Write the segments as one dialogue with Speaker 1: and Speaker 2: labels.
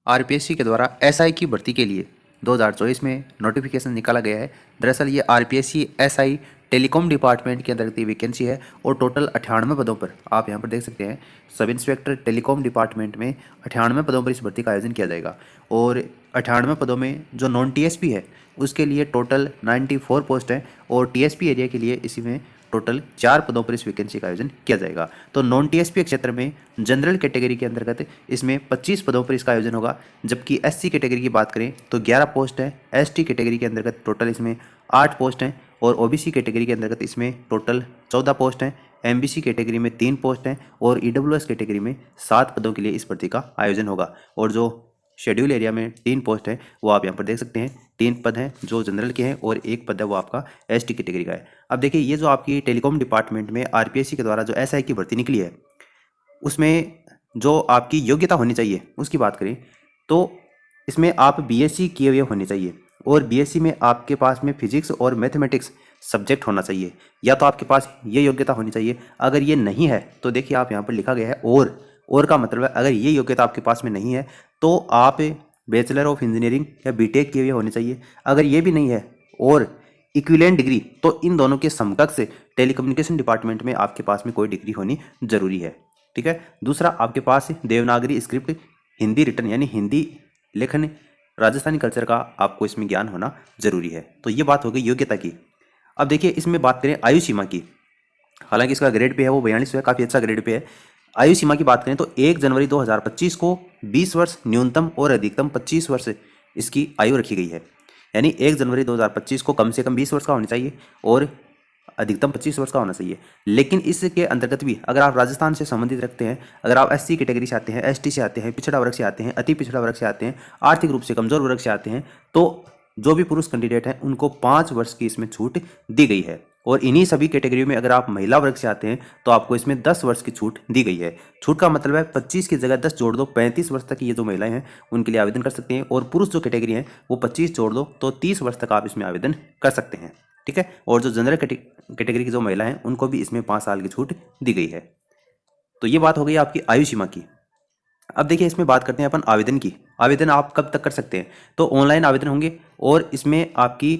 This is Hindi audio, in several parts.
Speaker 1: आरपीएससी के द्वारा एसआई की भर्ती के लिए 2024 में नोटिफिकेशन निकाला गया है। दरअसल ये आरपीएससी एसआई टेलीकॉम डिपार्टमेंट के अंतर्गत ये वैकेंसी है और टोटल 98 पदों पर आप यहाँ पर देख सकते हैं। सब इंस्पेक्टर टेलीकॉम डिपार्टमेंट में 98 पदों पर इस भर्ती का आयोजन किया जाएगा और 98 पदों में जो नॉन टीएसपी है उसके लिए टोटल 94 पोस्ट हैं और टीएसपी एरिया के लिए इसी में टोटल 4 पदों पर इस वैकेंसी का आयोजन किया जाएगा। तो नॉन टीएसपी क्षेत्र में जनरल कैटेगरी के अंतर्गत इसमें 25 पदों पर इसका आयोजन होगा, जबकि एससी कैटेगरी की बात करें तो 11 पोस्ट हैं। एसटी कैटेगरी के अंतर्गत टोटल इसमें 8 पोस्ट हैं और ओबीसी कैटेगरी के अंतर्गत इसमें टोटल 14 पोस्ट हैं। एमबीसी कैटेगरी में 3 पोस्ट हैं और ईडब्ल्यूएस कैटेगरी में 7 पदों के लिए इस भर्ती का आयोजन होगा। और जो शेड्यूल एरिया में 3 पोस्ट है वो आप यहाँ पर देख सकते हैं। 3 पद हैं जो जनरल के हैं और 1 पद है वो आपका एसटी कैटेगरी का है। अब देखिए ये जो आपकी टेलीकॉम डिपार्टमेंट में आरपीएससी के द्वारा जो एसआई की भर्ती निकली है उसमें जो आपकी योग्यता होनी चाहिए उसकी बात करें तो इसमें आप बीएससी किए हुए होने चाहिए और बीएससी में आपके पास में फिजिक्स और मैथमेटिक्स सब्जेक्ट होना चाहिए, या तो आपके पास ये योग्यता होनी चाहिए। अगर ये नहीं है तो देखिए आप यहाँ पर लिखा गया है और का मतलब है अगर ये योग्यता आपके पास में नहीं है तो आप बैचलर ऑफ इंजीनियरिंग या बीटेक किए हुए होने चाहिए। अगर ये भी नहीं है और इक्विवेलेंट डिग्री, तो इन दोनों के समकक्ष टेलीकम्युनिकेशन डिपार्टमेंट में आपके पास में कोई डिग्री होनी जरूरी है। ठीक है। दूसरा, आपके पास देवनागरी स्क्रिप्ट हिंदी रिटर्न यानी हिंदी लेखन राजस्थानी कल्चर का आपको इसमें ज्ञान होना जरूरी है। तो ये बात हो गई योग्यता की। अब देखिए इसमें बात करें आयु सीमा की, हालांकि इसका ग्रेड पे है वो 42 है, काफ़ी अच्छा ग्रेड पे है। आयु सीमा की बात करें तो 1 जनवरी 2025 को 20 वर्ष न्यूनतम और अधिकतम 25 वर्ष इसकी आयु रखी गई है। यानी 1 जनवरी 2025 को कम से कम 20 वर्ष का होना चाहिए और अधिकतम 25 वर्ष का होना चाहिए। लेकिन इसके अंतर्गत भी अगर आप राजस्थान से संबंधित रखते हैं, अगर आप एससी कैटेगरी से आते हैं, एसटी से आते हैं, पिछड़ा वर्ग से आते हैं, अति पिछड़ा वर्ग से आते हैं, आर्थिक रूप से कमजोर वर्ग से आते हैं, तो जो भी पुरुष कैंडिडेट हैं उनको 5 वर्ष की इसमें छूट दी गई है। और इन्हीं सभी कैटेगरी में अगर आप महिला वर्ग से आते हैं तो आपको इसमें 10 वर्ष की छूट दी गई है। छूट का मतलब है 25 की जगह 10 जोड़ दो, 35 वर्ष तक ये जो महिलाएं हैं उनके लिए आवेदन कर सकते हैं। और पुरुष जो कैटेगरी है वो 25 जोड़ दो तो 30 वर्ष तक आप इसमें आवेदन कर सकते हैं। ठीक है। और जो जनरल कैटेगरी की जो महिला हैं उनको भी इसमें 5 साल की छूट दी गई है। तो ये बात हो गई आपकी आयु सीमा की। अब देखिए इसमें बात करते हैं अपन आवेदन की। आवेदन आप कब तक कर सकते हैं, तो ऑनलाइन आवेदन होंगे और इसमें आपकी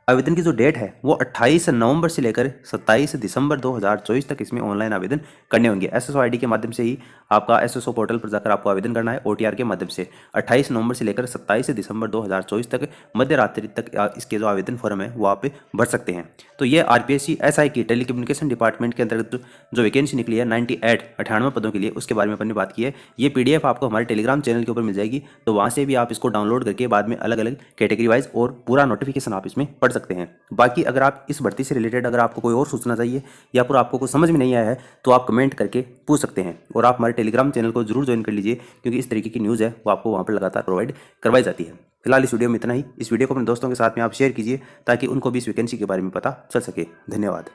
Speaker 1: आवेदन की जो डेट है वो 28 नवंबर से लेकर 27 दिसंबर 2024 तक इसमें ऑनलाइन आवेदन करने होंगे। एसएसओ आईडी के माध्यम से ही आपका एसएसओ पोर्टल पर जाकर आपको आवेदन करना है ओटीआर के माध्यम से। 28 नवंबर से लेकर 27 दिसंबर 2024 तक मध्य रात्रि तक इसके जो आवेदन फॉर्म है वो आप भर सकते हैं। तो ये आरपीएससी एसआई की टेलीकम्युनिकेशन डिपार्टमेंट के अंतर्गत जो वैकेंसी निकली है 98 पदों के लिए, उसके बारे में अपन ने बात की है। ये पीडीएफ आपको हमारे टेलीग्राम चैनल के ऊपर मिल जाएगी, तो वहाँ से भी आप इसको डाउनलोड करके बाद में अलग अलग कैटेगरी वाइज और पूरा नोटिफिकेशन आप इसमें पढ़ सकते हैं। बाकी अगर आप इस भर्ती से रिलेटेड अगर आपको कोई और सूचना चाहिए या फिर आपको कुछ समझ में नहीं आया है तो आप कमेंट करके पूछ सकते हैं। और आप हमारे टेलीग्राम चैनल को जरूर ज्वाइन कर लीजिए, क्योंकि इस तरीके की न्यूज़ है वो आपको वहाँ पर लगातार प्रोवाइड करवाई जाती है। फिलहाल इस वीडियो में इतना ही। इस वीडियो को अपने दोस्तों के साथ में आप शेयर कीजिए ताकि उनको भी इस वैकेंसी के बारे में पता चल सके। धन्यवाद।